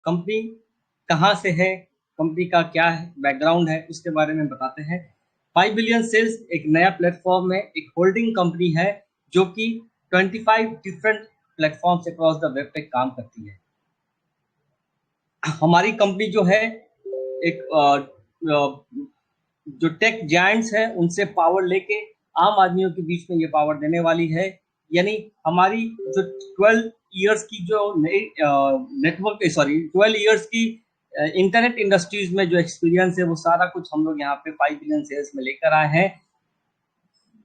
Company कहाँ से है, कंपनी का क्या है बैकग्राउंड है, उसके बारे में बताते हैं। 5 बिलियन सेल्स एक नया प्लेटफॉर्म है, एक होल्डिंग कंपनी है जो कि 25 different platforms across the web पे काम करती है। हमारी कंपनी जो है एक जो टेक जायंट्स है उनसे पावर लेके आम आदमियों के बीच में ये पावर देने वाली है। यानी हमारी जो 12 इयर्स की जो नेटवर्क 12 इयर्स की इंटरनेट इंडस्ट्रीज में जो एक्सपीरियंस है वो सारा कुछ हम लोग यहाँ पे 5 बिलियन सेल्स में लेकर आए हैं।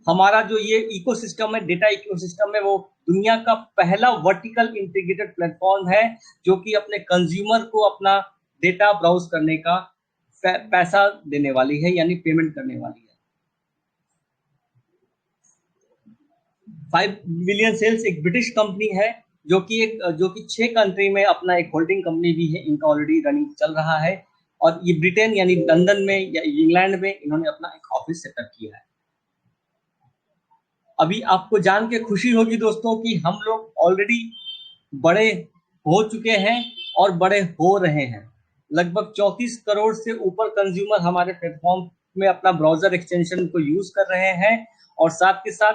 हमारा जो ये इकोसिस्टम है, डेटा इकोसिस्टम है, वो दुनिया का पहला वर्टिकल इंटीग्रेटेड प्लेटफॉर्म है जो कि अपने कंज्यूमर को अपना डेटा ब्राउज करने का पैसा देने वाली है, यानी पेमेंट करने वाली है। 5 बिलियन सेल्स एक ब्रिटिश कंपनी है जो कि 6 कंट्री में अपना एक होल्डिंग कंपनी भी है, इनका ऑलरेडी रनिंग चल रहा है। और ये ब्रिटेन यानी लंदन में या इंग्लैंड में इन्होंने अपना एक ऑफिस सेटअप किया है। अभी आपको जान के खुशी होगी दोस्तों कि हम लोग ऑलरेडी बड़े हो चुके हैं और बड़े हो रहे हैं। लगभग 34 करोड़ से ऊपर कंज्यूमर हमारे प्लेटफॉर्म में अपना ब्राउजर एक्सटेंशन को यूज कर रहे हैं, और साथ के साथ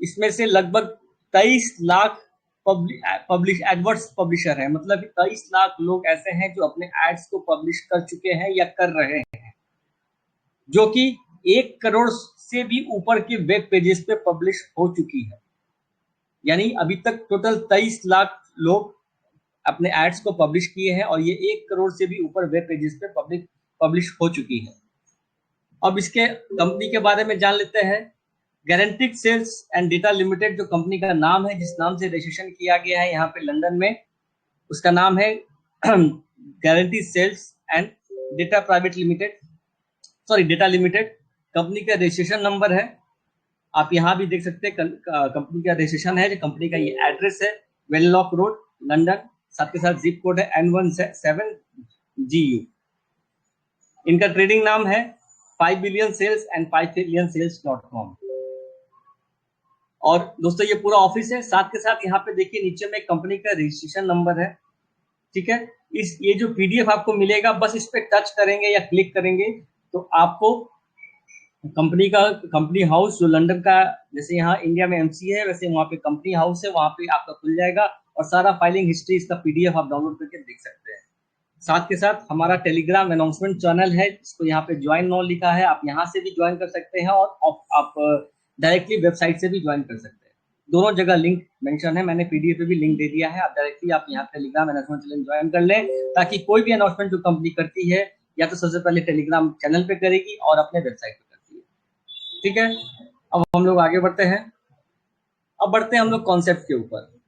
इसमें से लगभग 23 लाख पब्लिश एडवर्ड्स पब्लिशर है। मतलब 23 लाख लोग ऐसे हैं जो अपने एड्स को पब्लिश कर चुके हैं या कर रहे हैं, जो कि 1 करोड़ से भी ऊपर के वेब पेजेस पे पब्लिश हो चुकी है। यानी अभी तक टोटल 23 लाख लोग अपने एड्स को पब्लिश किए हैं और ये 1 करोड़ से भी ऊपर वेब पेजेस पे पब्लिश हो चुकी है। अब इसके कंपनी के बारे में जान लेते हैं। Guaranteed sales and data limited जो कंपनी का नाम है, जिस नाम से रजिस्ट्रेशन किया गया है यहाँ पे लंदन में, उसका नाम है guarantee sales and data private limited, data limited. Company का रजिस्ट्रेशन नंबर है, आप यहाँ भी देख सकते हैं कंपनी का रजिस्ट्रेशन है। कंपनी का ये एड्रेस है वेनलॉक रोड लंदन, साथ के साथ जिप कोड है N17GU। इनका ट्रेडिंग नाम है 5 बिलियन सेल्स एंड 5 बिलियन सेल्स.com। और दोस्तों ये पूरा ऑफिस है, साथ के साथ यहाँ पे देखिए नीचे में कंपनी का रजिस्ट्रेशन नंबर है। ठीक है, ये जो पीडीएफ आपको मिलेगा, बस इस पे टच करेंगे या क्लिक करेंगे तो आपको कंपनी हाउस जो लंदन का, जैसे यहाँ इंडिया में एमसी है वैसे वहाँ पे कंपनी हाउस है, वहाँ पे आपका खुल जाएगा और सारा फाइलिंग हिस्ट्री इसका पीडीएफ आप डाउनलोड करके देख सकते हैं। साथ के साथ हमारा टेलीग्राम अनाउंसमेंट चैनल है, इसको यहाँ पे ज्वाइन नाउ लिखा है, आप यहाँ से भी ज्वाइन कर सकते हैं और आप डायरेक्टली वेबसाइट से भी ज्वाइन कर सकते हैं। दोनों जगह लिंक मेंशन है, मैंने पीडीएफ पे भी लिंक दे दिया है। आप डायरेक्टली आप यहाँ टेलीग्राम अनाउंसमेंट चैनल ज्वाइन कर लें, ताकि कोई भी अनाउंसमेंट जो कंपनी करती है या तो सबसे पहले टेलीग्राम चैनल पे करेगी और अपने वेबसाइट पे करती है। ठीक है, अब हम लोग आगे बढ़ते हैं। अब बढ़ते हैं हम लोग कॉन्सेप्ट के ऊपर।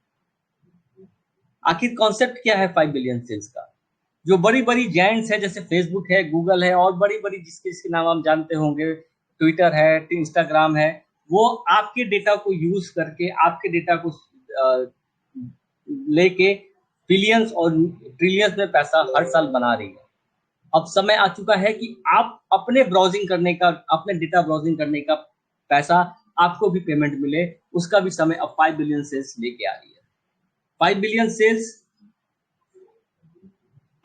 आखिर कॉन्सेप्ट क्या है 5 बिलियन सेल्स का? जो बड़ी बड़ी जायंट्स है जैसे फेसबुक है, गूगल है और बड़ी बड़ी जिसके नाम आप जानते होंगे, ट्विटर है, इंस्टाग्राम है, वो आपके डेटा को यूज करके आपके डेटा को लेके बिलियंस और ट्रिलियंस में पैसा हर साल बना रही है। अब समय आ चुका है कि आप अपने ब्राउजिंग करने का, अपने डेटा ब्राउजिंग करने का पैसा आपको भी पेमेंट मिले, उसका भी समय अब 5 बिलियन सेल्स लेके आ रही है। 5 बिलियन सेल्स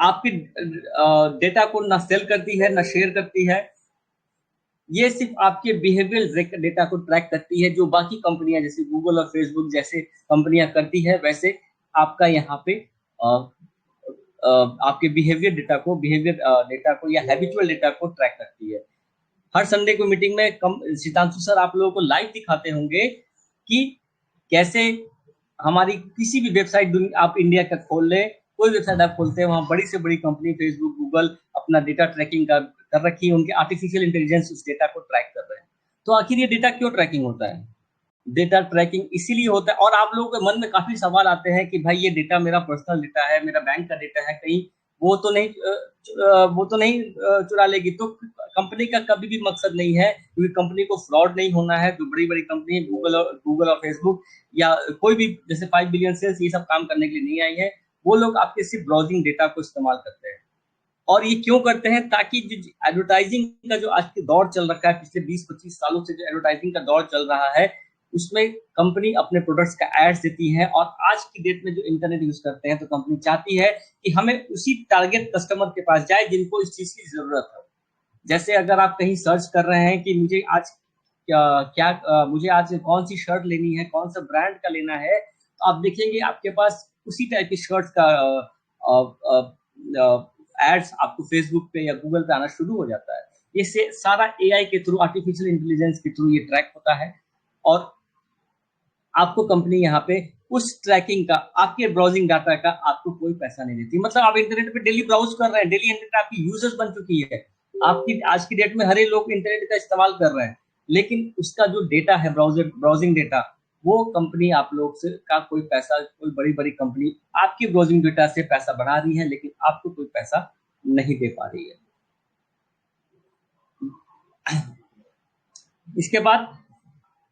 आपकी डेटा को ना सेल करती है ना शेयर करती है, ये सिर्फ आपके बिहेवियर डेटा को ट्रैक करती है, जो बाकी कंपनियां जैसे गूगल और फेसबुक जैसे कंपनियां करती है, वैसे आपका यहाँ पे आपके बिहेवियर डेटा को या हैबिचुअल डेटा को ट्रैक करती है। हर संडे को मीटिंग में सितांशु सर आप लोगों को लाइव दिखाते होंगे कि कैसे हमारी किसी भी वेबसाइट आप इंडिया का खोल ले, कोई वेबसाइट आप खोलते हैं, वहां बड़ी से बड़ी कंपनी फेसबुक गूगल अपना डेटा ट्रैकिंग कर रखी है, उनके आर्टिफिशियल इंटेलिजेंस उस डेटा को ट्रैक कर रहे हैं। तो आखिर ये डेटा क्यों ट्रैकिंग होता है? डेटा ट्रैकिंग इसीलिए होता है, और आप लोगों के मन में काफी सवाल आते हैं कि भाई ये डेटा मेरा पर्सनल डेटा है, मेरा बैंक का डेटा है, कहीं वो तो नहीं चुरा लेगी। तो कंपनी का कभी भी मकसद नहीं है, क्योंकि कंपनी को फ्रॉड नहीं होना है। जो बड़ी बड़ी कंपनी गूगल और फेसबुक या कोई भी जैसे 5 बिलियन सेल्स ये सब काम करने के लिए नहीं आई है, वो लोग आपके सिर्फ ब्राउजिंग डेटा को इस्तेमाल करते हैं। और ये क्यों करते हैं? ताकि जो एडवर्टाइजिंग का जो आज के दौर चल रखा है, पिछले 20-25 सालों से जो एडवर्टाइजिंग का दौर चल रहा है, उसमें कंपनी अपने प्रोडक्ट्स का एड्स देती है, और आज की डेट में जो इंटरनेट यूज करते हैं तो कंपनी चाहती है कि हमें उसी टारगेट कस्टमर के पास जाए जिनको इस चीज की जरूरत है। जैसे अगर आप कहीं सर्च कर रहे हैं कि मुझे आज मुझे आज कौन सी शर्ट लेनी है, कौन सा ब्रांड का लेना है, तो आप देखेंगे आपके पास उसी टाइप की शर्ट्स का एड्स आपको फेसबुक पे या गूगल पे आना शुरू हो जाता है। ये से सारा एआई के थ्रू, आर्टिफिशियल इंटेलिजेंस के थ्रू ये ट्रैक होता है, और आपको कंपनी यहाँ पे उस ट्रैकिंग का, आपके ब्राउजिंग डाटा का आपको कोई पैसा नहीं देती। मतलब आप इंटरनेट पे डेली ब्राउज कर रहे हैं, डेली इंटरनेट आपकी यूजर्स बन चुकी है, आपकी आज की डेट में हर एक लोग इंटरनेट का इस्तेमाल कर रहे हैं, लेकिन उसका जो डेटा है, ब्राउजिंग डेटा, वो कंपनी आप लोग से का कोई पैसा, कोई बड़ी बड़ी कंपनी आपकी ब्राउजिंग डेटा से पैसा बढ़ा रही है, लेकिन आपको कोई पैसा नहीं दे पा रही है। इसके बाद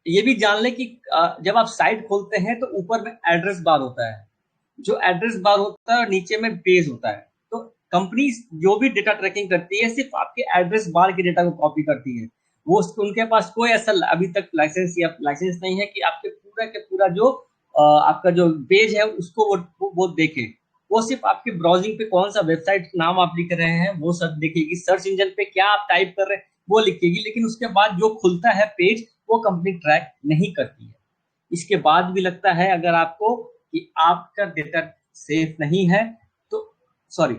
ये भी जान लें कि जब आप साइट खोलते हैं तो ऊपर में एड्रेस बार होता है, जो एड्रेस बार होता है और नीचे में पेज होता है। तो कंपनी जो भी डेटा ट्रैकिंग करती है सिर्फ आपके एड्रेस बार के डेटा को कॉपी करती है। वो उनके पास कोई ऐसा अभी तक लाइसेंस नहीं है कि आपके पूरा के पूरा जो आपका जो पेज है उसको वो देखे। वो सिर्फ आपके ब्राउजिंग पे कौन सा वेबसाइट नाम आप लिख रहे हैं वो सब देखेगी, सर्च इंजन पे क्या आप टाइप कर रहे हैं वो लिखेगी, लेकिन उसके बाद जो खुलता है पेज वो कंपनी ट्रैक नहीं करती है। इसके बाद भी लगता है अगर आपको कि आपका डेटा सेफ नहीं है तो सॉरी,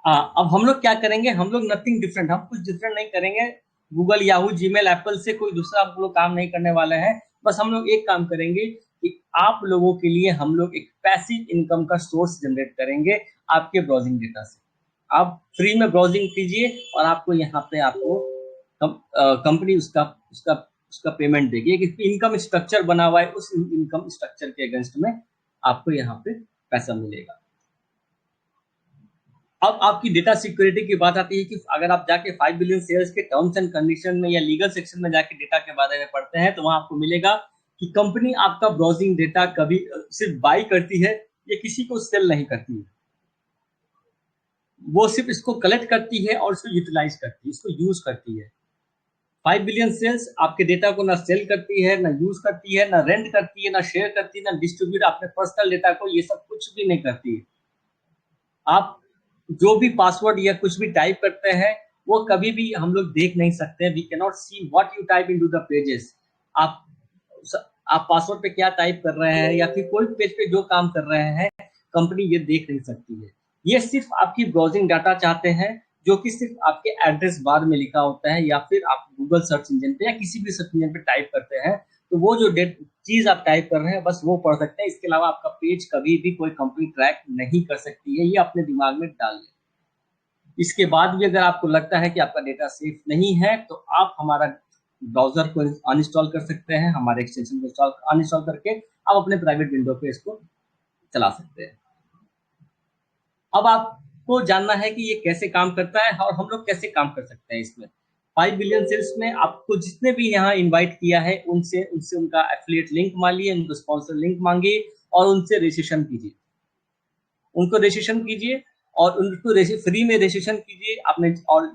अब हम लोग क्या करेंगे, हम लोग नथिंग डिफरेंट, हम कुछ डिफरेंट नहीं करेंगे। गूगल, याहू, जीमेल, एप्पल से कोई दूसरा हम लोग काम नहीं करने वाला है। बस हम लोग एक काम करेंगे कि आप लोगों के लिए हम लोग एक पैसिव इनकम का सोर्स जनरेट करेंगे आपके ब्राउजिंग डेटा से। आप फ्री में ब्राउजिंग कीजिए और आपको यहाँ पे आपको कंपनी उसका उसका उसका पेमेंट देगी। एक इनकम स्ट्रक्चर बना हुआ है, उस इनकम स्ट्रक्चर के अगेंस्ट में आपको यहाँ पे पैसा मिलेगा। अब आपकी डेटा सिक्योरिटी की बात आती है कि अगर आप जाके 5 बिलियन शेयर्स के टर्म्स एंड कंडीशन में या लीगल सेक्शन में जाके डेटा के बारे में पढ़ते हैं तो वहां आपको मिलेगा कि कंपनी आपका ब्राउजिंग डेटा कभी सिर्फ बाई करती है, ये किसी को सेल नहीं करती है। वो सिर्फ इसको कलेक्ट करती है और इसको यूटिलाइज करती है, इसको यूज करती है। 5 बिलियन सेल्स आपके डेटा को ना सेल करती है, ना यूज करती है, ना रेंट करती है, ना शेयर करती है, ना डिस्ट्रीब्यूट अपने पर्सनल डेटा को, ये सब कुछ भी नहीं करती है। आप जो भी पासवर्ड या कुछ भी टाइप करते हैं वो कभी भी हम लोग देख नहीं सकते। We can not see what you type into the pages. आप आप पासवर्ड पे क्या टाइप कर रहे हैं या फिर कोई पेज पे जो काम कर रहे हैं कंपनी ये देख नहीं सकती है। ये सिर्फ आपकी ब्राउजिंग डाटा चाहते हैं जो कि सिर्फ आपके एड्रेस बार में लिखा होता है, या फिर आप गूगल सर्च इंजन पे या किसी भी सर्च इंजन पे टाइप करते हैं तो वो जो चीज आप टाइप कर रहे हैं बस वो पढ़ सकते हैं। इसके अलावा आपका पेज कभी भी कोई कंपनी ट्रैक नहीं कर सकती है, ये अपने दिमाग में डाल लें। इसके बाद भी अगर आपको लगता है कि आपका डेटा सेफ नहीं है तो आप हमारा ब्राउजर को अनइंस्टॉल कर सकते हैं, हमारे एक्सटेंशन को अनइंस्टॉल करके आप अपने प्राइवेट विंडो पे इसको चला सकते हैं। अब आपको जानना है कि ये कैसे काम करता है और हम लोग कैसे काम कर सकते हैं इसमें। 5 बिलियन सेल्स में आपको जितने भी यहाँ इनवाइट किया है उनसे उनसे उनका एफिलिएट लिंक मांगिए, उनको स्पॉन्सर लिंक मांगिए और उनसे रजिस्ट्रेशन कीजिए। उनको रजिस्ट्रेशन कीजिए और उनको फ्री में रजिस्ट्रेशन कीजिए अपने, और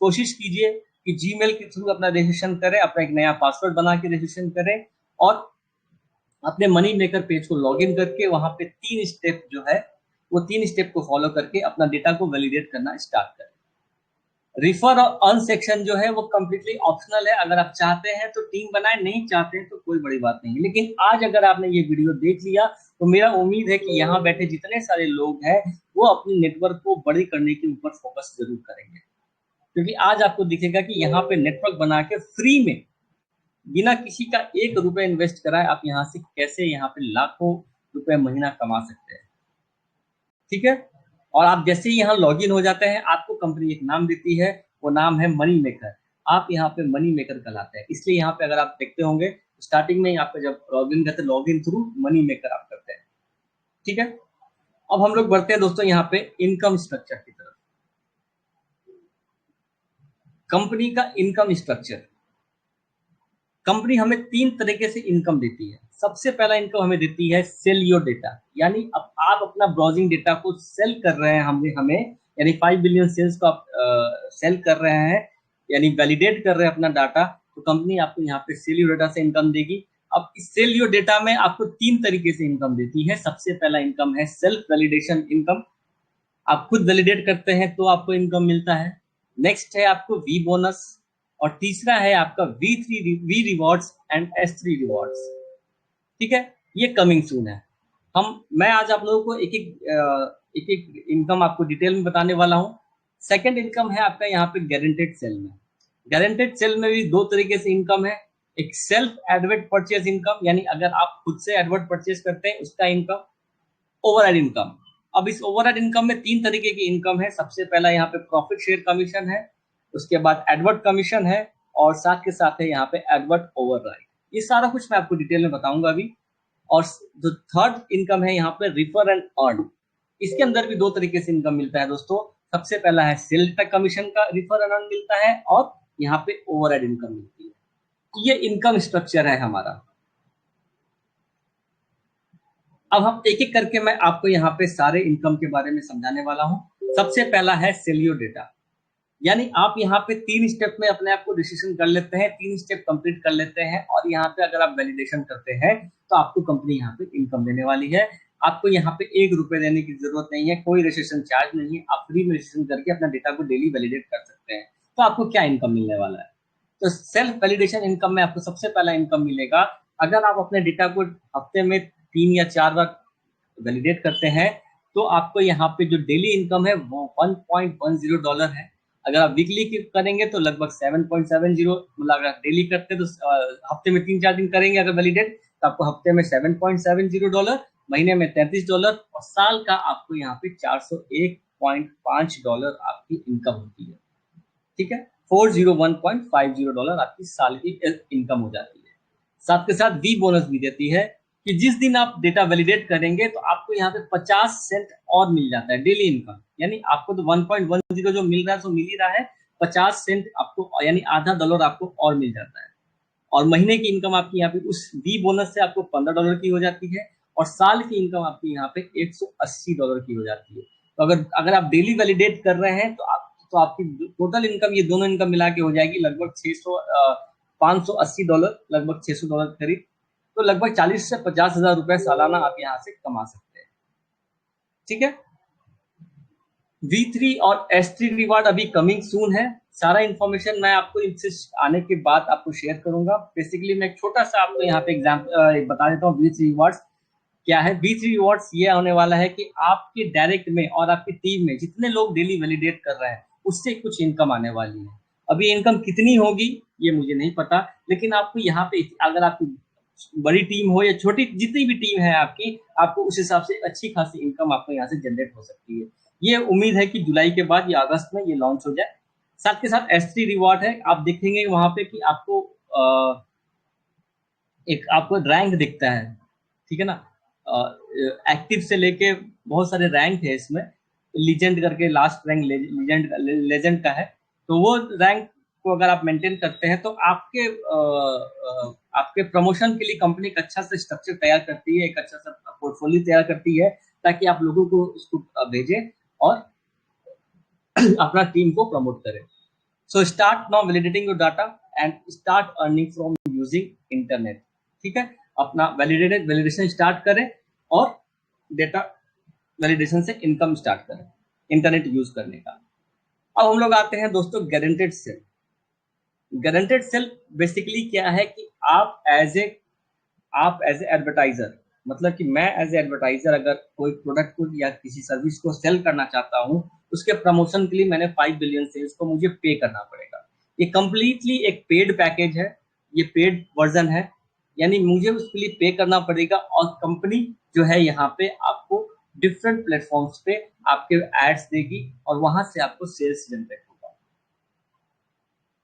कोशिश कीजिए कि जीमेल के थ्रू अपना रजिस्ट्रेशन करें, अपना एक नया पासवर्ड बना के रजिस्ट्रेशन करें और अपने मनी मेकर पेज को लॉगिन करके वहां पे 3 स्टेप जो है वो 3 स्टेप को फॉलो करके अपना डेटा को वैलिडेट करना स्टार्ट करें। रिफर और अर्न सेक्शन जो है वो कम्प्लीटली ऑप्शनल है। अगर आप चाहते हैं तो टीम बनाए, नहीं चाहते हैं तो कोई बड़ी बात नहीं है। लेकिन आज अगर आपने ये वीडियो देख लिया तो मेरा उम्मीद है कि यहाँ बैठे जितने सारे लोग हैं वो अपनी नेटवर्क को बड़ी करने के ऊपर फोकस जरूर करेंगे, क्योंकि आज आपको दिखेगा कि यहाँ पे नेटवर्क बना के फ्री में बिना किसी का 1 रुपए इन्वेस्ट कराए आप यहाँ से कैसे यहाँ पे लाखों रुपए महीना कमा सकते हैं। ठीक है, और आप जैसे ही यहाँ लॉगिन हो जाते हैं आपको कंपनी एक नाम देती है, वो नाम है मनी मेकर। आप यहाँ पे मनी मेकर कहलाते हैं, इसलिए यहाँ पे अगर आप देखते होंगे स्टार्टिंग में आपका जब लॉगिन करते हैं लॉगिन थ्रू मनी मेकर आप करते हैं। ठीक है, अब हम लोग बढ़ते हैं दोस्तों यहाँ पे इनकम स्ट्रक्चर की तरफ। कंपनी का इनकम स्ट्रक्चर, कंपनी हमें 3 तरीके से इनकम देती है। सबसे पहला इनकम हमें देती है सेल योर डेटा, यानी अब आप अपना ब्राउजिंग डेटा को सेल कर रहे हैं हमें यानी 5 बिलियन सेल्स को आप सेल कर रहे हैं, यानी वैलिडेट कर रहे हैं अपना डाटा, तो कंपनी आपको यहाँ पे सेल योर डेटा से इनकम देगी। अब इस सेल योर डेटा में आपको 3 तरीके से इनकम देती है। सबसे पहला इनकम है सेल्फ वैलिडेशन इनकम, आप खुद वैलिडेट करते हैं तो आपको इनकम मिलता है। नेक्स्ट है आपको वी बोनस, और तीसरा है आपका we rewards and S3 rewards. ठीक है, ये कमिंग सून है। मैं आज आप लोगों को एक एक इनकम आपको डिटेल में बताने वाला हूँ। सेकंड इनकम है आपका यहाँ पे गारंटेड सेल में। गारंटेड सेल में भी 2 तरीके से इनकम है। एक सेल्फ एडवर्ट परचेज इनकम, यानी अगर आप खुद से एडवर्ट परचेज करते हैं उसका इनकम। ओवरहेड इनकम, अब इस ओवरहेड इनकम में 3 तरीके की इनकम है। सबसे पहला यहाँ पे प्रॉफिट शेयर कमीशन है, उसके बाद एडवर्ट कमीशन है, और साथ के साथ है यहाँ पे एडवर्ट ओवरराइड। ये सारा कुछ मैं आपको डिटेल में बताऊंगा अभी। और जो थर्ड इनकम है यहाँ पे रिफर एंड अर्न, इसके अंदर भी 2 तरीके से इनकम मिलता है दोस्तों। सबसे पहला है सेल कमीशन का रिफर एंड अर्न मिलता है, और यहाँ पे ओवरहेड इनकम मिलती है। ये इनकम स्ट्रक्चर है हमारा। अब हम एक एक करके मैं आपको यहाँ पे सारे इनकम के बारे में समझाने वाला हूँ। सबसे पहला है सेल योर डेटा, यानी आप यहाँ पे 3 स्टेप में अपने आप को डिसीजन कर लेते हैं, 3 स्टेप कंप्लीट कर लेते हैं, और यहाँ पे अगर आप वैलिडेशन करते हैं तो आपको कंपनी यहाँ पे इनकम देने वाली है। आपको यहाँ पे 1 रुपए देने की जरूरत नहीं है, कोई रजिस्ट्रेशन चार्ज नहीं है, आप फ्री में रजिस्ट्रेशन करके अपना डेटा को डेली वैलिडेट कर सकते हैं। तो आपको क्या इनकम मिलने वाला है? तो सेल्फ वैलिडेशन इनकम में आपको सबसे पहला इनकम मिलेगा, अगर आप अपने डेटा को हफ्ते में 3 या 4 बार वैलिडेट करते हैं तो आपको यहाँ पे जो डेली इनकम है वो $1.10 है। अगर आप वीकली करेंगे तो लगभग 7.70, मतलब अगर डेली करते हैं तो हफ्ते में 3-4 दिन करेंगे अगर वैलिडेट तो आपको हफ्ते में $7.70, महीने में $33, और साल का आपको यहाँ पे $401.5 आपकी इनकम होती है। ठीक है, $401.50 आपकी साल की इनकम हो जाती है। साथ के साथ वी बोनस भी देती है कि जिस दिन आप डेटा वैलिडेट करेंगे तो आपको यहाँ पे 50 सेंट और मिल जाता है डेली इनकम, यानी आपको तो 1.10 जो मिल रहा है तो मिल ही रहा है, 50 सेंट आपको यानी आधा डॉलर आपको और मिल जाता है। और महीने की इनकम आपकी यहाँ पे उस वी बोनस से आपको $15 की हो जाती है, और साल की इनकम आपकी यहाँ पे $180 की हो जाती है। तो अगर आप डेली वैलिडेट कर रहे हैं तो आपकी टोटल इनकम ये दोनों इनकम मिला के हो जाएगी लगभग $580, लगभग $600 करीब। तो लगभग 40 से 50 हजार रुपए सालाना आप यहाँ से कमा सकते हैं। ठीक है, V3 और S3 रिवार्ड अभी कमिंग सून है। सारा इन्फॉर्मेशन मैं आपको इनसे आने के बाद आपको शेयर करूंगा। बेसिकली मैं एक छोटा सा आपको यहाँ पे एग्जाम्पल बता देता हूँ। V3 रिवार्ड्स क्या है? V3 रिवार्ड्स ये होने वाला है कि आपके डायरेक्ट में और आपकी टीम में जितने लोग डेली वैलिडेट कर रहे हैं उससे कुछ इनकम आने वाली है। अभी इनकम कितनी होगी ये मुझे नहीं पता, लेकिन आपको यहाँ पे अगर आपकी बड़ी टीम हो या छोटी, जितनी भी टीम है आपकी, आपको उस हिसाब से अच्छी खासी इनकम आपको यहाँ से जनरेट हो सकती है। ये उम्मीद है कि जुलाई के बाद या अगस्त में ये लॉन्च हो जाए। साथ के साथ S3 रिवॉर्ड है, आप देखेंगे वहां पे कि आपको एक आपको रैंक दिखता है, ठीक है ना। एक्टिव से लेके बहुत सारे रैंक है इसमें, लीजेंड करके लास्ट रैंक लेजेंड का है। तो वो रैंक को अगर आप मेंटेन करते हैं तो आपके प्रमोशन के लिए कंपनी एक अच्छा सा स्ट्रक्चर तैयार करती है, एक अच्छा सा पोर्टफोलियो तैयार करती है, ताकि आप लोगों को उसको भेजें और अपना टीम को प्रमोट करें। So start now validating your data and start earning from using internet. ठीक है, अपना वैलिडेशन स्टार्ट करें और डेटा वैलिडेशन से इनकम स्टार्ट करें इंटरनेट यूज करने का। अब हम लोग आते हैं दोस्तों guaranteed sale. Guaranteed sale basically क्या है कि आप एज ए एडवर्टाइजर, मतलब कि मैं एज ए एडवर्टाइजर अगर कोई प्रोडक्ट को या किसी सर्विस को सेल करना चाहता हूं, उसके प्रमोशन के लिए मैंने 5 बिलियन सेल्स को मुझे पे करना पड़ेगा। ये कंप्लीटली एक पेड पैकेज है, ये पेड वर्जन है, यानी मुझे उसके लिए पे करना पड़ेगा, और कंपनी जो है यहाँ पे आपको डिफरेंट प्लेटफॉर्म्स पे आपके एड्स देगी और वहां से आपको सेल्स जनरेट होगा।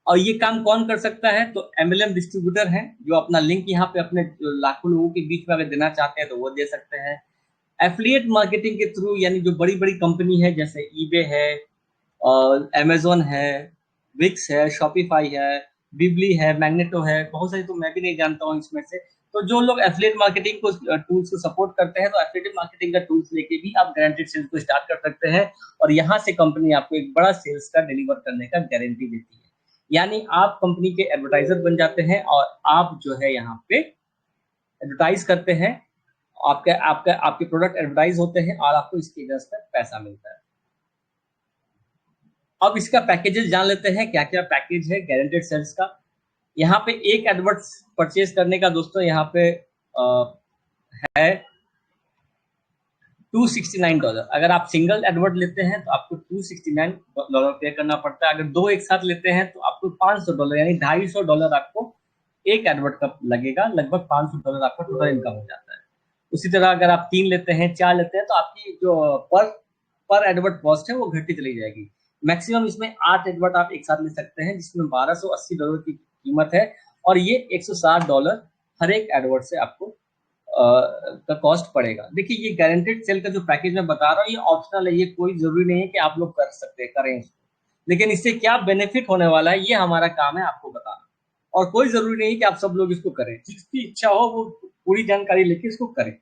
और ये काम कौन कर सकता है? तो MLM डिस्ट्रीब्यूटर हैं, जो अपना लिंक यहाँ पे अपने लाखों लोगों के बीच में अगर देना चाहते हैं तो वो दे सकते हैं। एफिलिएट मार्केटिंग के थ्रू, यानी जो बड़ी बड़ी कंपनी है जैसे eBay है, Amazon है, विक्स है, शॉपिफाई है, बिबली है, मैग्नेटो है, बहुत सारी तो मैं भी नहीं जानता हूँ इसमें से। तो जो लोग एफिलिएट मार्केटिंग को टूल्स को सपोर्ट करते हैं, तो एफिलिएट मार्केटिंग का टूल्स लेके भी आप गारंटेड सेल्स को स्टार्ट कर सकते हैं, और यहाँ से कंपनी आपको एक बड़ा सेल्स का डिलीवर करने का गारंटी देती है। यानी आप कंपनी के एडवर्टाइजर बन जाते हैं और आप जो है यहाँ पे एडवर्टाइज करते हैं, आपके प्रोडक्ट एडवर्टाइज होते हैं और आपको इसके एजेंस में पैसा मिलता है। अब इसका पैकेजेस जान लेते हैं, क्या क्या पैकेज है गारंटेड सेल्स का। यहाँ पे एक एडवर्ट परचेज करने का दोस्तों यहाँ पे है $269। अगर आप सिंगल एडवर्ट लेते हैं तो आपको $269 पे करना पड़ता है। अगर दो एक साथ लेते हैं तो आपको $500 यानी $250 आपको एक एडवर्ट का लगेगा। लगभग $500 आपका टोटल इनकम हो जाता है। उसी तरह अगर आप 3 लेते हैं, 4 लेते हैं तो आपकी जो पर एडवर्ट कॉस्ट है वो घटती चली जाएगी। मैक्सिमम इसमें 8 एडवर्ट आप एक साथ ले सकते हैं, जिसमें $1280 की कीमत है और ये $160 हर एक एडवर्ट से आपको का कॉस्ट पड़ेगा। देखिए ये गारंटेड सेल का जो पैकेज मैं बता रहा हूँ ये ऑप्शनल है, ये कोई जरूरी नहीं है कि आप लोग कर सकते हैं, करें इसको। लेकिन इससे क्या बेनिफिट होने वाला है ये हमारा काम है आपको बताना, और कोई जरूरी नहीं है कि आप सब लोग इसको करें। जिसकी इच्छा हो वो पूरी जानकारी लेके इसको करें।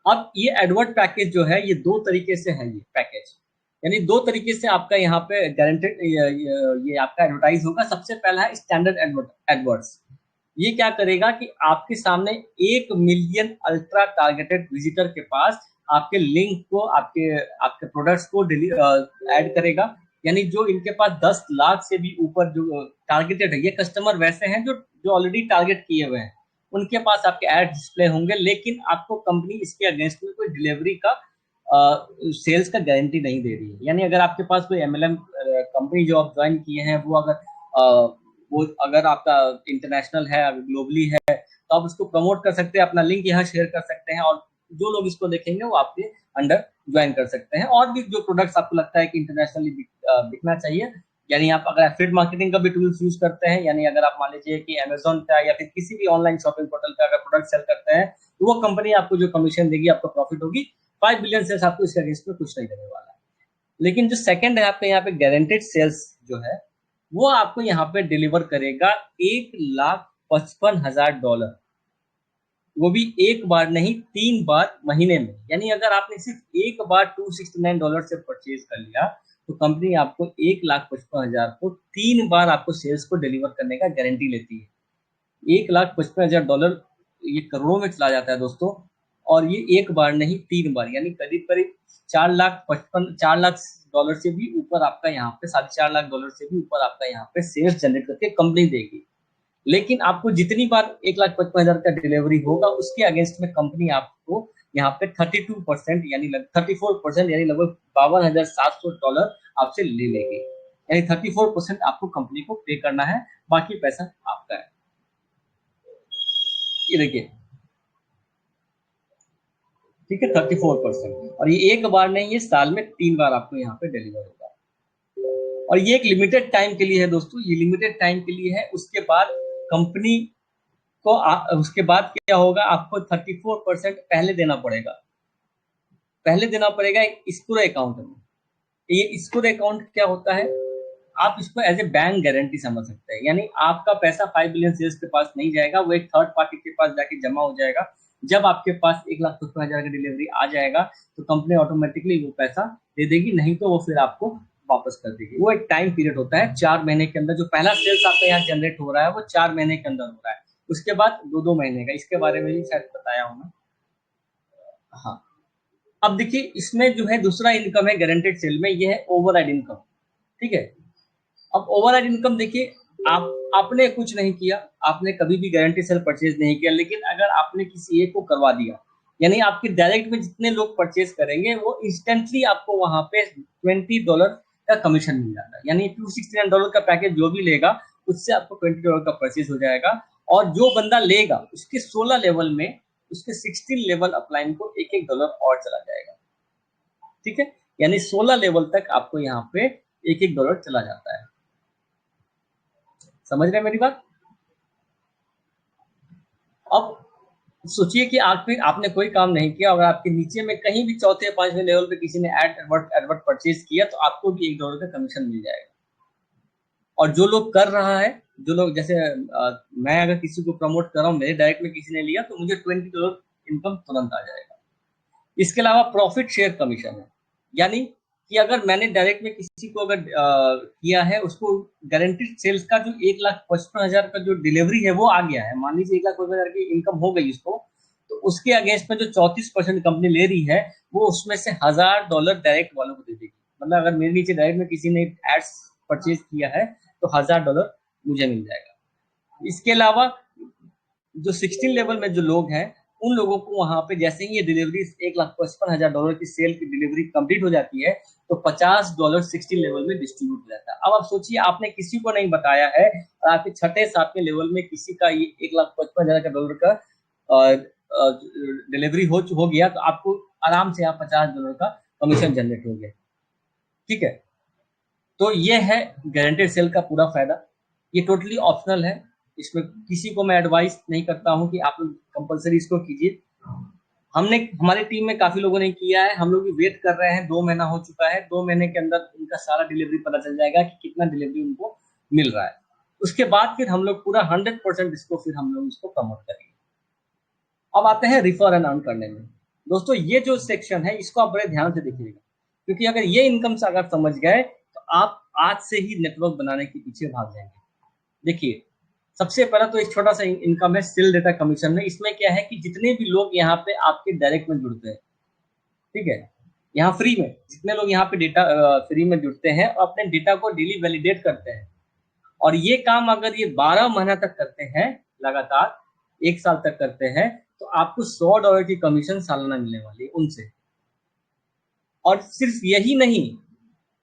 अब ये एडवर्ट पैकेज जो है ये 2 तरीके से है, ये पैकेज यानी 2 तरीके से आपका यहाँ पे गारंटेड ये आपका एडवर्टाइज होगा। सबसे पहला है स्टैंडर्ड एडवर्ट्स। ये क्या करेगा कि आपके सामने 1 मिलियन अल्ट्रा टारगेटेड विजिटर के पास आपके लिंक को, आपके प्रोडक्ट्स को ऐड करेगा। यानी जो इनके पास 10 लाख से भी ऊपर जो टारगेटेड है, ये कस्टमर वैसे हैं जो ऑलरेडी टारगेट किए हुए हैं, उनके पास आपके ऐड डिस्प्ले होंगे। लेकिन आपको कंपनी इसके अगेंस्ट में कोई डिलीवरी का सेल्स का गारंटी नहीं दे रही है। यानी अगर आपके पास कोई MLM कंपनी जो आप ज्वाइन किए हैं वो अगर आपका इंटरनेशनल है, ग्लोबली है, तो आप उसको प्रमोट कर सकते हैं, अपना लिंक यहाँ शेयर कर सकते हैं और जो लोग इसको देखेंगे वो आपके अंडर ज्वाइन कर सकते हैं। और भी जो प्रोडक्ट्स आपको लगता है कि इंटरनेशनली बिकना चाहिए, यानी आप अगर एफिलिएट मार्केटिंग का भी टूल्स यूज करते हैं, यानी अगर आप मान लीजिए कि अमेजोन का या फिर किसी भी ऑनलाइन शॉपिंग पोर्टल का अगर प्रोडक्ट सेल करते हैं तो वो कंपनी आपको जो कमीशन देगी, आपको प्रॉफिट होगी 5 बिलियन सेल्स, आपको इसके अगेंस्ट में कुछ नहीं देने वाला है। लेकिन जो सेकंड है आपके यहाँ पे गारंटेड सेल्स जो है वो आपको यहाँ पे डिलीवर करेगा $1,55,000, वो भी एक बार नहीं 3 बार महीने में। यानी अगर आपने सिर्फ एक बार $269 से परचेज कर लिया तो कंपनी आपको $1,55,000 को 3 बार आपको सेल्स को डिलीवर करने का गारंटी लेती है। $1,55,000 ये करोड़ों में चला जाता है दोस्तों, और ये एक बार नहीं 3 बार, यानी करीब करीब $4 लाख से भी ऊपर आपका यहाँ पे $4.5 लाख से भी ऊपर आपका यहाँ पे सेल्स जनरेट करके कंपनी देगी। लेकिन आपको जितनी बार $1,55,000 का डिलीवरी होगा उसके अगेंस्ट में कंपनी आपको यहाँ पे 32% यानी 34% यानी लगभग $52,700 आपसे ले लेगी। यानी 34% आपको कंपनी को पे करना है, बाकी पैसा आपका है। ये देखिए, ठीक है, 34%। और ये एक बार नहीं, ये साल में 3 बार आपको यहाँ पे डिलीवर होगा। और ये एक लिमिटेड टाइम के लिए है दोस्तों, ये लिमिटेड टाइम के लिए है। उसके बाद कंपनी को उसके बाद क्या होगा, आपको 34% पहले देना पड़ेगा स्कूर अकाउंट में। ये स्कूर अकाउंट क्या होता है, आप इसको एज ए बैंक गारंटी समझ सकते हैं। यानी आपका पैसा 5 बिलियन सेल्स के पास नहीं जाएगा, वो एक थर्ड पार्टी के पास जाके जमा हो जाएगा। जब आपके पास 1,55,000 का डिलीवरी आ जाएगा तो कंपनी ऑटोमेटिकली वो पैसा दे देगी, नहीं तो वो फिर आपको वापस कर देगी। वो एक टाइम पीरियड होता है 4 महीने के अंदर। जो पहला सेल्स आपका यहाँ जनरेट हो रहा है वो 4 महीने के अंदर हो रहा है, उसके बाद 2-2 महीने का। इसके बारे में भी शायद बताया हूँ मैं। हाँ, अब देखिए इसमें जो है दूसरा इनकम है गारंटेड सेल में, ये है ओवरराइड इनकम। ठीक है, अब ओवरराइड इनकम देखिए, आपने कुछ नहीं किया, आपने कभी भी गारंटी सेल परचेज नहीं किया, लेकिन अगर आपने किसी एक को करवा दिया, यानी आपके डायरेक्ट में जितने लोग परचेज करेंगे वो इंस्टेंटली आपको वहां पे $20 का कमीशन मिल जाता है। यानी $269 का पैकेज जो भी लेगा उससे आपको $20 का परचेज हो जाएगा। और जो बंदा लेगा उसके 16 लेवल में, उसके 16 लेवल अपलाइन को $1-1 और चला जाएगा। ठीक है, यानी 16 लेवल तक आपको यहाँ पे $1-1 चला जाता है। समझ रहे हैं मेरी बात? अब सोचिए कि आपने कोई काम नहीं किया, अगर आपके नीचे में कहीं भी चौथे या 5वें लेवल पे किसी ने एडवर्ट परचेज किया तो आपको भी $1 का कमीशन मिल जाएगा। और जो लोग कर रहा है, जो लोग जैसे मैं अगर किसी को प्रमोट कर रहा हूँ, मेरे डायरेक्ट में किसी ने लिया तो मुझे $20 इनकम तुरंत आ जाएगा। इसके अलावा प्रॉफिट शेयर कमीशन है, यानी कि अगर मैंने डायरेक्ट में किसी को अगर किया है, उसको गारंटीड सेल्स का जो 1,55,000 का जो डिलीवरी है वो आ गया है, मान लीजिए 1,55,000 की इनकम हो गई उसको, तो उसके अगेंस्ट में जो 34% कंपनी ले रही है, वो उसमें से $1,000 डायरेक्ट वालों को दे देगी। मतलब अगर मेरे नीचे डायरेक्ट में किसी ने एड्स परचेज किया है तो $1,000 मुझे मिल जाएगा। इसके अलावा जो 16 लेवल में जो लोग हैं, उन लोगों को वहां पे जैसे ही ये डिलीवरी $1,55,000 की सेल की डिलीवरी कंप्लीट हो जाती है, तो $50 16 लेवल में डिस्ट्रीब्यूट हो जाता है। अब आप सोचिए, आपने किसी को नहीं बताया है और आपके छठे सातवें लेवल में किसी का ये $1,55,000 का डिलीवरी हो गया, तो आपको आराम से आप $50 का कमीशन जनरेट हो गया। ठीक है, तो ये है गारंटेड सेल का पूरा फायदा। ये टोटली ऑप्शनल है, इसमें किसी को मैं एडवाइस नहीं करता हूं कि आप लोग कंपलसरी इसको कीजिए। हमारी टीम में काफी लोगों ने किया है, हम लोग भी वेट कर रहे हैं, 2 महीना हो चुका है, 2 महीने के अंदर उनका सारा डिलीवरी पता चल जाएगा कि कितना डिलीवरी उनको मिल रहा है। उसके बाद फिर हम लोग पूरा 100% इसको फिर हम लोग इसको प्रमोट करेंगे। अब आते हैं रिफर एंड अर्न करने में। दोस्तों, ये जो सेक्शन है इसको आप बड़े ध्यान से देखिएगा, क्योंकि अगर ये इनकम से अगर समझ गए तो आप आज से ही नेटवर्क बनाने के पीछे भाग जाएंगे। देखिए, सबसे पहला तो एक छोटा सा इनकम है सेल डेटा कमीशन में। इसमें क्या है कि जितने भी लोग यहाँ पे आपके डायरेक्ट में जुड़ते हैं, ठीक है, यहाँ फ्री में जितने लोग यहाँ पे डेटा फ्री में जुड़ते हैं और अपने डेटा को डेली वैलिडेट करते हैं, और ये काम अगर ये 12 महीना तक करते हैं लगातार, 1 साल तक करते हैं, तो आपको $100 की कमीशन सालाना मिलने वाली है उनसे। और सिर्फ यही नहीं,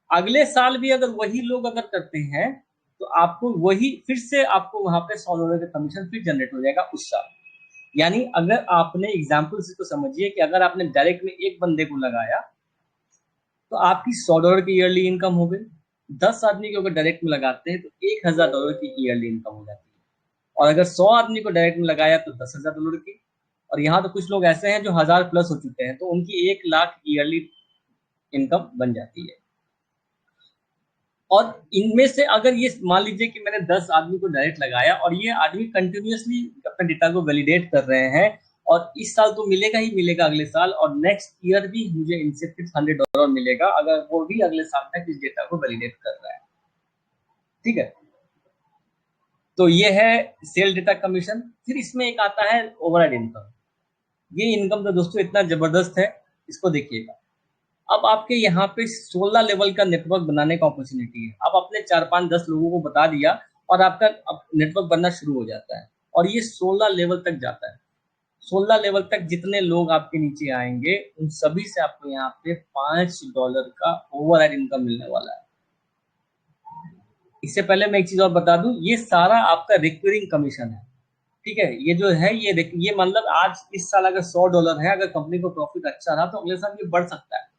अगले साल भी अगर वही लोग अगर करते हैं, तो आपको वही फिर से आपको वहां पे $100 का कमीशन फिर जनरेट हो जाएगा उस साल। यानी अगर आपने एग्जाम्पल से तो समझिए कि अगर आपने डायरेक्ट में एक बंदे को लगाया, तो आपकी $100 की ईयरली इनकम हो गई। 10 आदमी को अगर डायरेक्ट में लगाते हैं तो $1,000 की ईयरली इनकम हो जाती है। और अगर 100 आदमी को डायरेक्ट में लगाया तो $10,000 की। और यहाँ तो कुछ लोग ऐसे हैं जो 1,000 प्लस हो चुके हैं, तो उनकी 1,00,000 ईयरली इनकम बन जाती है। और इनमें से अगर ये मान लीजिए कि मैंने 10 आदमी को डायरेक्ट लगाया और ये आदमी कंटिन्यूअसली अपने डेटा को वैलिडेट कर रहे हैं, और इस साल तो मिलेगा ही मिलेगा अगले साल, और नेक्स्ट ईयर भी मुझे इनसे फिर $100 मिलेगा अगर वो भी अगले साल तक इस डेटा को वैलिडेट कर रहा है। ठीक है, तो ये है सेल डेटा कमीशन। फिर इसमें एक आता है ओवरहेड इनकम। ये इनकम तो दोस्तों इतना जबरदस्त है, इसको देखिएगा। अब आपके यहाँ पे 16 लेवल का नेटवर्क बनाने का अपॉर्चुनिटी है। अब आपने 4-5-10 लोगों को बता दिया और आपका नेटवर्क बनना शुरू हो जाता है, और ये 16 लेवल तक जाता है। 16 लेवल तक जितने लोग आपके नीचे आएंगे, उन सभी से आपको यहाँ पे $5 का ओवरहेड इनकम मिलने वाला है। इससे पहले मैं एक चीज और बता दूं, ये सारा आपका रिकरिंग कमीशन है। ठीक है, ये जो है ये मतलब आज इस साल अगर $100 है, अगर कंपनी को प्रॉफिट अच्छा रहा तो अगले साल ये बढ़ सकता है।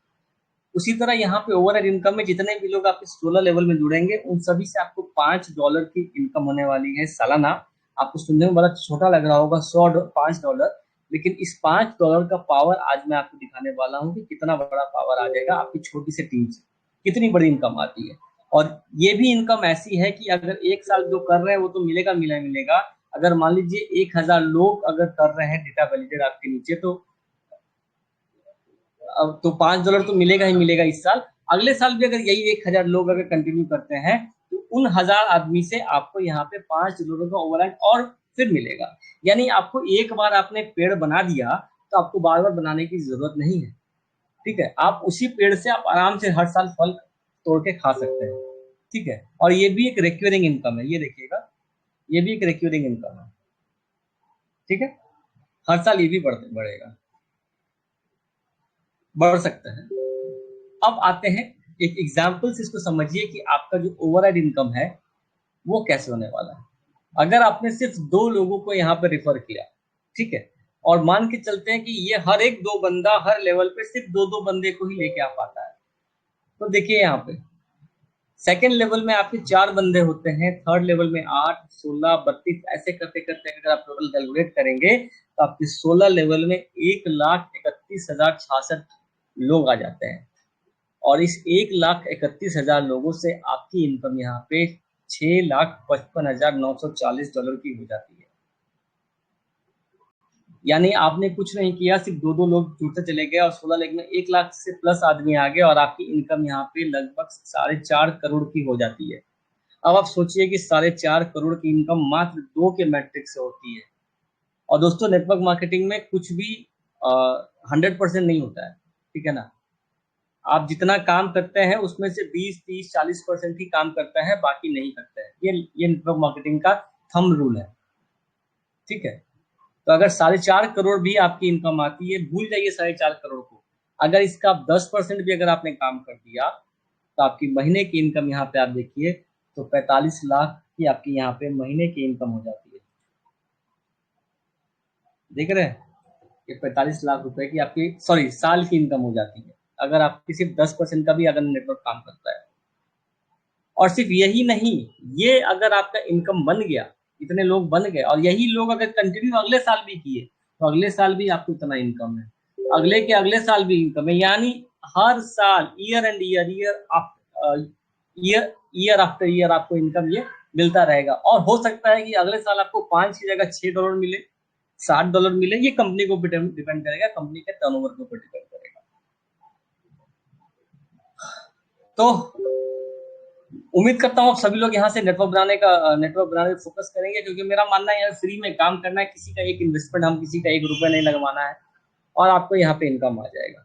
उसी तरह यहाँ पे ओवरहेड इनकम में जितने भी लोग आपके 16 लेवल में जुड़ेंगे, उन सभी से आपको $5 की इनकम होने वाली है सालाना। आपको सुनने में बड़ा छोटा लग रहा होगा, $5, लेकिन इस $5 का पावर आज मैं आपको दिखाने वाला हूँ कि कितना बड़ा पावर आ जाएगा आपकी छोटी सी टीम से, कितनी बड़ी इनकम आती है। और ये भी इनकम ऐसी है कि अगर 1 साल जो कर रहे हैं वो तो मिलेगा मिलेगा। अगर मान लीजिए 1,000 लोग अगर कर रहे हैं डेटा वैलिडेट आपके नीचे, तो अब तो $5 तो मिलेगा ही मिलेगा इस साल। अगले साल भी अगर यही 1,000 लोग अगर कंटिन्यू करते हैं, तो उन 1,000 आदमी से आपको यहाँ पे $5 का ओवरहेड और फिर मिलेगा। यानी आपको एक बार आपने पेड़ बना दिया तो आपको बार बार बनाने की जरूरत नहीं है। ठीक है, आप उसी पेड़ से आप आराम से हर साल फल तोड़ के खा सकते हैं। ठीक है, और ये भी एक रिक्यूरिंग इनकम है, ये देखिएगा, ये भी एक रिक्यूरिंग इनकम है। ठीक है, हर साल ये भी बढ़ेगा, बढ़ सकता है। अब आते हैं एक एग्जाम्पल से, इसको समझिए कि आपका जो ओवरहेड इनकम है वो कैसे होने वाला है। अगर आपने सिर्फ 2 लोगों को यहाँ पे रिफर किया, ठीक है, और मान के चलते हैं कि ये हर एक 2 बंदा हर लेवल पे सिर्फ 2-2 बंदे को ही लेके आ पाता है, तो देखिए यहाँ पे सेकेंड लेवल में आपके 4 बंदे होते हैं, थर्ड लेवल में 8, 16, 32, ऐसे करते करते अगर आप टोटल कैलकुलेट करेंगे तो आपके 16 लेवल में 1,31,066 लोग आ जाते हैं। और इस 1,31,000 लोगों से आपकी इनकम यहाँ पे $6,55,940 की हो जाती है। यानी आपने कुछ नहीं किया, सिर्फ दो दो लोग जुड़ते चले गए और 16 लाख में 1 लाख से प्लस आदमी आ गए और आपकी इनकम यहाँ पे लगभग 4.5 करोड़ की हो जाती है। अब आप सोचिए कि 4.5 करोड़ की इनकम मात्र 2 के मैट्रिक से होती है। और दोस्तों नेटवर्क मार्केटिंग में कुछ भी 100% नहीं होता है, ठीक है ना। आप जितना काम करते हैं उसमें से 20, 30, 40% ही काम करता है, बाकी नहीं करता है। ये नेटवर्क मार्केटिंग का थंब रूल है, ठीक है। तो अगर 4.5 करोड़ भी आपकी इनकम आती है, भूल जाइए 4.5 करोड़ को। अगर इसका आप 10% भी अगर आपने काम कर दिया तो आपकी महीने की इनकम यहाँ पे आप देखिए तो 45 लाख की आपकी यहाँ पे महीने की इनकम हो जाती है। देख रहे हैं, ये 45 लाख रुपए की आपकी सॉरी साल की इनकम हो जाती है, अगर आपकी सिर्फ 10% का भी अगर नेटवर्क काम करता है। और सिर्फ यही नहीं, ये अगर आपका इनकम बन गया, इतने लोग बन गए और यही लोग अगर कंटिन्यू अगले साल भी किए तो अगले साल भी आपको इतना इनकम है, अगले के अगले साल भी इनकम है। यानी हर साल year and year year year after year आपको इनकम ये मिलता रहेगा। और हो सकता है कि अगले साल आपको 5 की जगह $6 मिले, $60 मिले, ये कंपनी को डिपेंड करेगा, कंपनी के टर्नओवर के ऊपर डिपेंड करेगा। तो उम्मीद करता हूँ आप सभी लोग यहाँ से नेटवर्क बनाने पे फोकस करेंगे, क्योंकि मेरा मानना है यार फ्री में काम करना है, किसी का एक इन्वेस्टमेंट, हम किसी का ₹1 नहीं लगवाना है और आपको यहाँ पे इनकम आ जाएगा।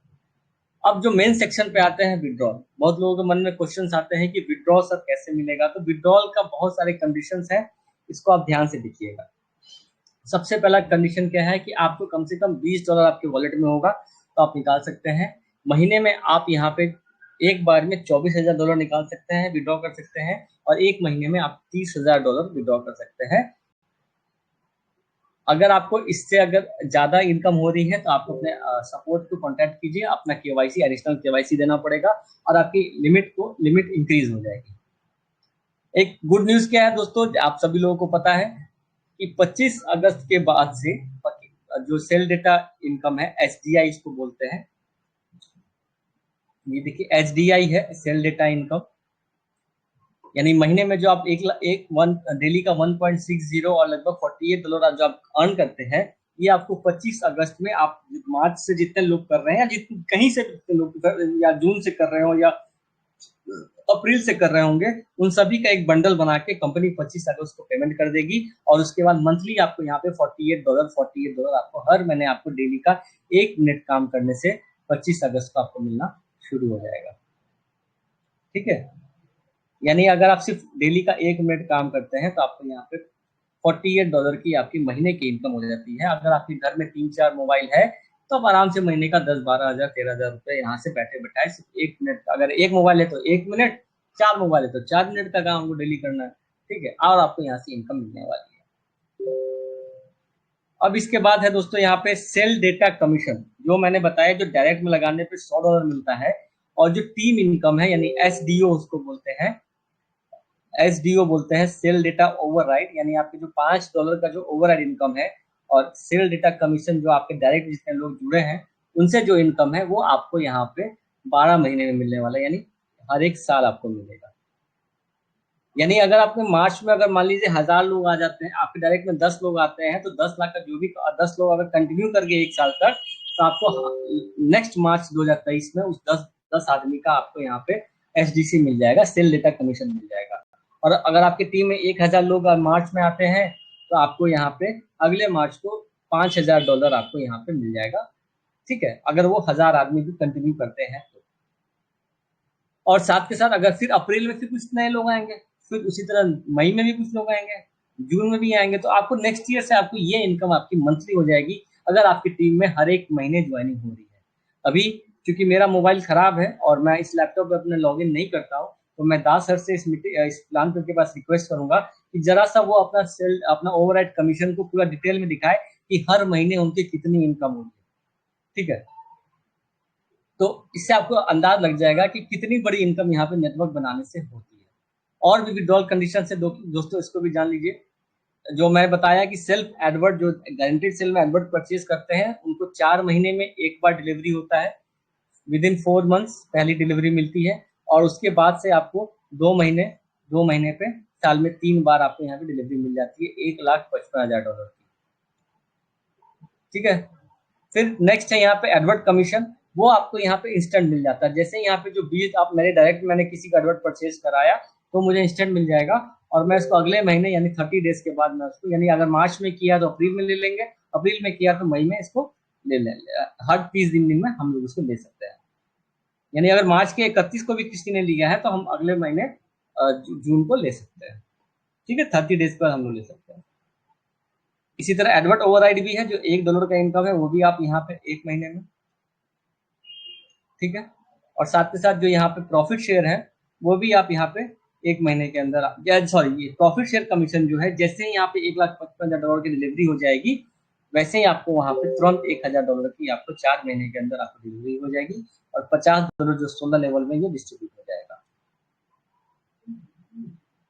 अब जो मेन सेक्शन पे आते हैं विड्रॉल, बहुत लोगों के मन में क्वेश्चंस आते हैं कि विड्रॉल सर कैसे मिलेगा। तो विड्रॉल का बहुत सारे कंडीशंस हैं, इसको आप ध्यान से देखिएगा। सबसे पहला कंडीशन क्या है कि आपको कम से कम $20 आपके वॉलेट में होगा तो आप निकाल सकते हैं। महीने में आप यहाँ पे एक बार में $24,000 निकाल सकते हैं, विड्रॉ कर सकते हैं, और एक महीने में आप $30,000 विड्रॉ कर सकते हैं। अगर आपको इससे अगर ज्यादा इनकम हो रही है तो आप अपने सपोर्ट को कांटेक्ट कीजिए, अपना केवाईसी एडिशनल केवाईसी देना पड़ेगा और आपकी लिमिट इंक्रीज हो जाएगी। एक गुड न्यूज क्या है दोस्तों, आप सभी लोगों को पता है कि 25 अगस्त के बाद से जो सेल डेटा इनकम है, एसडीआई इसको बोलते हैं, ये देखिए एसडीआई है, सेल डेटा इनकम। यानी महीने में जो आप डेली का 1.60 और लगभग $48 जो आप अर्न करते हैं, ये आपको 25 अगस्त में, आप मार्च से जितने लोग कर रहे हैं या कहीं से जितने लोग या जून से कर रहे हो या अप्रैल से कर रहे होंगे, उन सभी का एक बंडल बना के कंपनी 25 अगस्त को पेमेंट कर देगी। और उसके बाद मंथली आपको यहाँ पे $48 आपको हर महीने आपको डेली का 1 मिनट काम करने से 25 अगस्त को आपको मिलना शुरू हो जाएगा, ठीक है। यानी अगर आप सिर्फ डेली का 1 मिनट काम करते हैं तो आपको यहाँ पे $48 की आपकी महीने की इनकम हो जाती है। अगर आपके घर में 3-4 मोबाइल है तो आप आराम से महीने का 10, 12 हजार, 13 हजार रुपए यहाँ से बैठे बैठाए सिर्फ 1 मिनट का, अगर एक मोबाइल है तो 1 मिनट, 4 मोबाइल है तो 4 मिनट का काम आपको डेली करना है, ठीक है, और आपको यहाँ से इनकम मिलने वाली है। अब इसके बाद है दोस्तों यहाँ पे सेल डेटा कमीशन, जो मैंने बताया, जो डायरेक्ट में लगाने पे $100 मिलता है, और जो टीम इनकम है यानी एसडीओ उसको बोलते हैं, एसडीओ बोलते हैं सेल डेटा ओवरराइड, यानी आपके जो $5 का जो ओवरराइड इनकम है, और सेल डेटा कमीशन जो आपके डायरेक्ट जितने लोग जुड़े हैं उनसे जो इनकम है वो आपको यहाँ पे 12 महीने में मिलने वाला है, यानी हर एक साल आपको मिलेगा। यानी अगर आपके मार्च में अगर मान लीजिए 1000 लोग आ जाते हैं, आपके डायरेक्ट में 10 लोग आते हैं, तो 10 लाख का जो भी 10 लोग अगर कंटिन्यू कर गए एक साल तक, तो आपको नेक्स्ट मार्च 2023 में उस 10 आदमी का आपको यहाँ पे एसडीसी मिल जाएगा, सेल डेटा कमीशन मिल जाएगा। और अगर आपकी टीम में 1000 लोग मार्च में आते हैं तो आपको यहाँ पे अगले मार्च को $5000 आपको यहाँ पे मिल जाएगा, ठीक है, अगर वो 1000 आदमी भी कंटिन्यू करते हैं तो। और साथ के साथ अगर फिर अप्रैल में फिर कुछ नए लोग आएंगे, फिर उसी तरह मई में भी कुछ लोग आएंगे, जून में भी आएंगे, तो आपको नेक्स्ट ईयर से आपको ये इनकम आपकी मंथली हो जाएगी, अगर आपकी टीम में हर एक महीने ज्वाइनिंग हो रही है। अभी क्योंकि मेरा मोबाइल खराब है और मैं इस लैपटॉप पे अपने लॉगिन नहीं करता हूँ, तो मैं दास सर से इस प्लान के पास रिक्वेस्ट करूंगा कि जरा सा वो अपना ओवरराइड कमीशन को पूरा डिटेल में दिखाए कि हर महीने उनकी कितनी इनकम होगी, ठीक है। तो इससे आपको अंदाज लग जाएगा कि कितनी बड़ी इनकम यहाँ पे नेटवर्क बनाने से होती है। और भी विड्रॉल कंडीशन से दोस्तों इसको भी जान लीजिए। जो मैं बताया कि सेल्फ एडवर्ट, जो गारंटीड सेल में एडवर्ट परचेज करते हैं, उनको 4 महीने में एक बार डिलीवरी होता है, विद इन 4 मंथ्स पहली डिलीवरी मिलती है, और उसके बाद से आपको 2 महीने पे साल में 3 बार आपको यहाँ पे डिलीवरी मिल जाती है $1,55,000 की। ठीक है। फिर नेक्स्ट है यहाँ पे एडवर्ट कमीशन, वो आपको यहाँ पे इंस्टेंट मिल जाता है। जैसे यहाँ पे जो बीज आप मैंने किसी का एडवर्ट परचेज कराया तो मुझे इंस्टेंट मिल जाएगा, और मैं इसको अगले महीने यानी 30 डेज के बाद मैं उसको, यानी अगर मार्च में किया तो अप्रैल में ले लेंगे, अप्रैल में किया तो मई में इसको ले लेंगे। हर 30 दिन में हम लोग इसको ले सकते हैं। यानी अगर मार्च के 31 को भी किसी ने लिया है तो हम अगले महीने जून को ले सकते हैं। ठीक है, 30 डेज पर हम लोग ले सकते हैं। इसी तरह एडवर्ट ओवरराइड भी है, जो $1 का इनकम है वो भी आप यहाँ पे 1 महीने में, ठीक है। और साथ के साथ जो यहाँ पे प्रॉफिट शेयर है वो भी आप यहाँ पे 1 महीने के अंदर, सॉरी ये प्रॉफिट शेयर कमीशन जो है, जैसे ही यहाँ पे $1,55,000 की डिलीवरी हो जाएगी वैसे ही आपको वहाँ पे तुरंत $1,000 की आपको 4 महीने के अंदर आपको डिलीवरी हो जाएगी, और $50 जो 16 लेवल में ये डिस्ट्रीब्यूट हो जाएगा।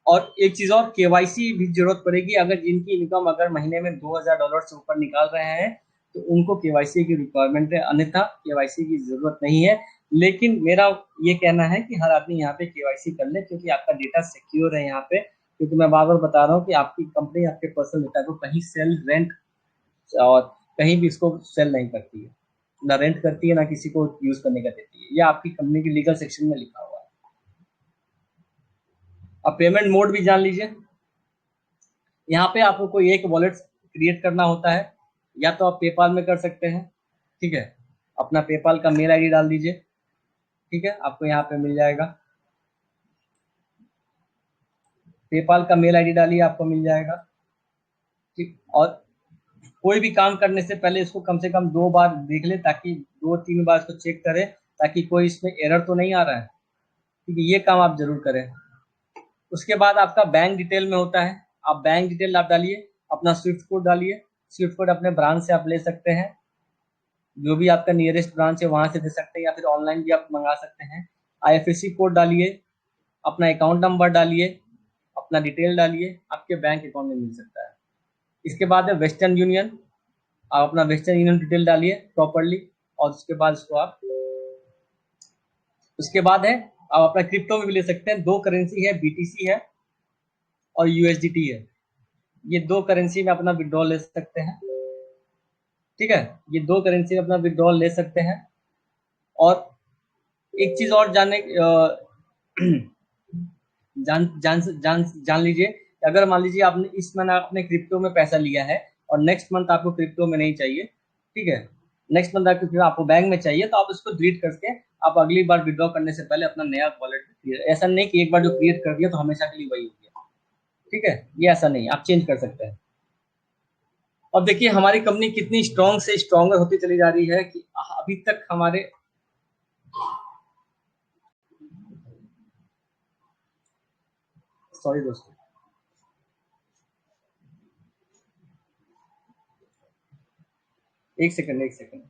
और एक चीज और, केवाईसी भी जरूरत पड़ेगी। अगर जिनकी इनकम अगर महीने में $2,000 से ऊपर निकाल रहे हैं तो उनको केवाईसी की रिक्वायरमेंट है, अन्यथा केवाईसी की जरूरत नहीं है। लेकिन मेरा ये कहना है कि हर आदमी यहाँ पे केवाईसी कर ले, क्योंकि आपका डेटा सिक्योर है यहाँ पे। क्योंकि मैं बार बार बता रहा हूँ कि आपकी कंपनी आपके पर्सनल डेटा को कहीं सेल, रेंट और कहीं भी इसको सेल नहीं करती है, ना रेंट करती है, ना किसी को यूज करने का देती है। ये आपकी कंपनी के लीगल सेक्शन में लिखा हुआ है। अब पेमेंट मोड भी जान लीजिए। यहाँ पे आपको कोई एक वॉलेट क्रिएट करना होता है, या तो आप पेपाल में कर सकते हैं, ठीक है। अपना पेपाल का मेल आईडी डाल दीजिए, ठीक है, आपको यहाँ पे मिल जाएगा। पेपाल का मेल आईडी डालिए, आपको मिल जाएगा, ठीक। और कोई भी काम करने से पहले इसको कम से कम 2 बार देख ले, ताकि 2-3 बार इसको चेक करें, ताकि कोई इसमें एरर तो नहीं आ रहा है, ठीक है। ये काम आप जरूर करें। उसके बाद आपका बैंक डिटेल में होता है, आप बैंक डिटेल आप डालिए, अपना स्विफ्ट कोड डालिए। स्विफ्ट कोड अपने ब्रांच से आप ले सकते हैं, जो भी आपका नियरेस्ट ब्रांच है वहां से दे सकते हैं, या फिर ऑनलाइन भी आप मंगा सकते हैं। आईएफएससी कोड डालिए, अपना अकाउंट नंबर डालिए, अपना डिटेल डालिए, आपके बैंक अकाउंट में मिल सकता है। इसके बाद है वेस्टर्न यूनियन, आप अपना वेस्टर्न यूनियन डिटेल डालिए प्रॉपरली, और उसके बाद इसको आप, उसके बाद है आप अपना क्रिप्टो में भी ले सकते हैं। 2 करेंसी है, बीटीसी है और यूएसडीटी है। ये 2 करेंसी में अपना विड्रॉल ले सकते हैं, ठीक है। ये 2 करेंसी में अपना विड्रॉल ले सकते हैं। और एक चीज और जान जान जान जान लीजिए, अगर मान लीजिए आपने इस महीना आपने क्रिप्टो में पैसा लिया है और नेक्स्ट मंथ आपको क्रिप्टो में नहीं चाहिए, ठीक है, नेक्स्ट मंथ आपको बैंक में चाहिए, तो आप उसको डिलीट करके आप अगली बार विड्रॉ करने से पहले अपना नया वॉलेट क्रिएट, ऐसा नहीं कि एक बार जो क्रिएट कर दिया तो हमेशा के लिए वही हो गया, ठीक है। ये ऐसा नहीं, आप चेंज कर सकते हैं। अब देखिए हमारी कंपनी कितनी स्ट्रॉन्ग से स्ट्रॉन्गर होती चली जा रही है, कि अभी तक हमारे, सॉरी दोस्तों, एक सेकंड, एक सेकंड।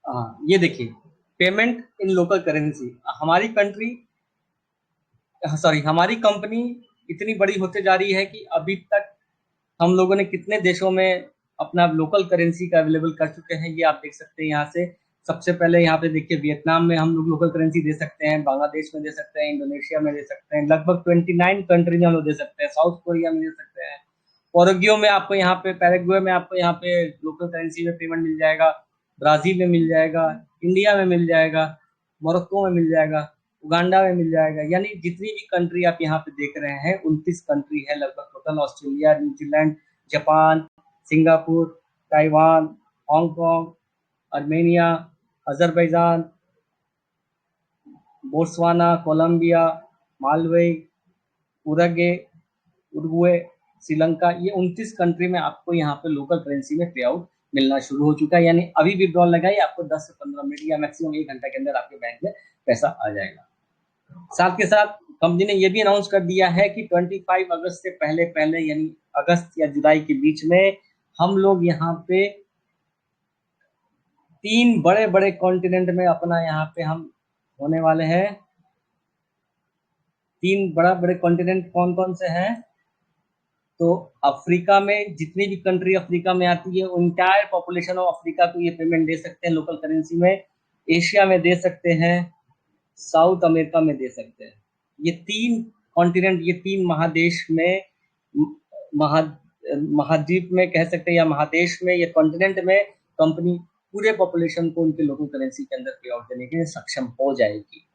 हाँ, ये देखिए, पेमेंट इन लोकल करेंसी, हमारी कंट्री, सॉरी हमारी कंपनी इतनी बड़ी होते जा रही है कि अभी तक हम लोगों ने कितने देशों में अपना लोकल करेंसी का अवेलेबल कर चुके हैं, ये आप देख सकते हैं यहाँ से। सबसे पहले यहाँ पे देखिए, वियतनाम में हम लोग लोकल करेंसी दे सकते हैं, बांग्लादेश में दे सकते हैं, इंडोनेशिया में दे सकते हैं, लगभग 29 कंट्री में हम लोग दे सकते हैं, साउथ कोरिया में दे सकते हैं, पैराग्वे में आपको यहाँ पे, लोकल करेंसी में पेमेंट मिल जाएगा, ब्राजील में मिल जाएगा, इंडिया में मिल जाएगा, मोरक्को में मिल जाएगा, उगांडा में मिल जाएगा। यानी जितनी भी कंट्री आप यहाँ पे देख रहे हैं 29 कंट्री है लगभग total. Australia, New Zealand, Japan, Singapore, Taiwan, Hong Kong, Armenia, Azerbaijan, Botswana, Colombia, Malawi, Uruguay, Uruguay, Sri Lanka, ये 29 कंट्री में आपको यहाँ पे लोकल करेंसी में पे आउट मिलना शुरू हो चुका है। यानी अभी विड्रॉल लगाइए, आपको 10 से 15 मिनट या मैक्सिमम 1 घंटा के अंदर आपके बैंक में पैसा आ जाएगा। साथ के साथ कंपनी ने ये भी अनाउंस कर दिया है कि 25 अगस्त से पहले पहले, यानी अगस्त या जुलाई के बीच में, हम लोग यहाँ पे 3 बड़े बड़े कॉन्टिनेंट में अपना यहाँ पे हम होने वाले हैं। 3 बड़ा बड़े कॉन्टिनेंट कौन कौन से हैं? तो अफ्रीका में जितनी भी कंट्री अफ्रीका में आती है, इंटायर पॉपुलेशन ऑफ अफ्रीका को ये पेमेंट दे सकते हैं लोकल करेंसी में। एशिया में दे सकते हैं, साउथ अमेरिका में दे सकते हैं। ये 3 कॉन्टिनेंट, ये 3 महादेश में, महा महाद्वीप में कह सकते हैं या महादेश में, या कॉन्टिनेंट में कंपनी पूरे पॉपुलेशन को उनके लोकल करेंसी के अंदर पे आउट देने के लिए सक्षम हो जाएगी।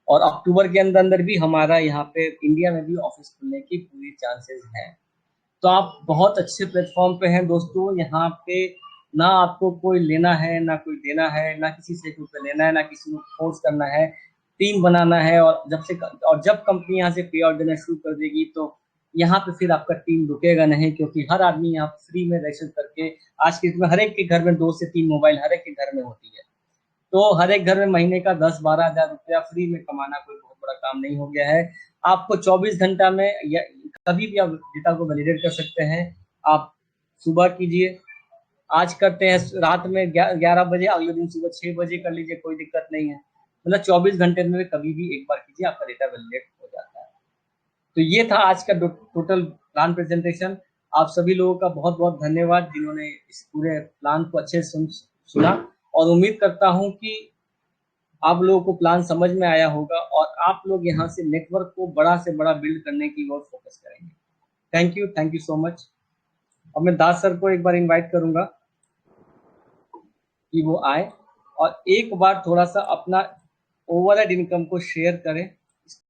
और अक्टूबर के अंदर अंदर भी हमारा यहाँ पे इंडिया में भी ऑफिस खुलने की पूरी चांसेस हैं। तो आप बहुत अच्छे प्लेटफॉर्म पे हैं दोस्तों। यहाँ पे ना आपको कोई लेना है, ना कोई देना है, ना किसी से कुछ लेना है, ना किसी को फोर्स करना है। टीम बनाना है, और जब कंपनी यहाँ से पे आउट देना शुरू कर देगी तो यहाँ पे फिर आपका टीम रुकेगा नहीं, क्योंकि हर आदमी यहाँ फ्री में रजिस्टर करके, आज के में हर एक के घर में 2 से 3 मोबाइल हर एक के घर में होती है। तो हर एक घर में महीने का 10-12 हज़ार रुपया फ्री में कमाना कोई बहुत बड़ा काम नहीं हो गया है। आपको 24 घंटा में या कभी भी आप डेटा को वैलिडेट कर सकते हैं। आप सुबह कीजिए, आज करते हैं रात में 11 बजे, अगले दिन सुबह 6 बजे कर लीजिए, कोई दिक्कत नहीं है। मतलब 24 घंटे में कभी भी एक बार कीजिए, आपका डेटा वैलिडेट हो जाता है। तो ये था आज का टोटल प्लान प्रेजेंटेशन। आप सभी लोगों का बहुत बहुत धन्यवाद जिन्होंने इस पूरे प्लान को अच्छे से सुना, और उम्मीद करता हूं कि आप लोगों को प्लान समझ में आया होगा और आप लोग यहाँ से नेटवर्क को बड़ा से बड़ा बिल्ड करने की ओर फोकस करेंगे। Thank you so much. अब मैं दास सर को एक बार इनवाइट करूंगा कि वो आए और एक बार थोड़ा सा अपना ओवरऑल इनकम को शेयर करें।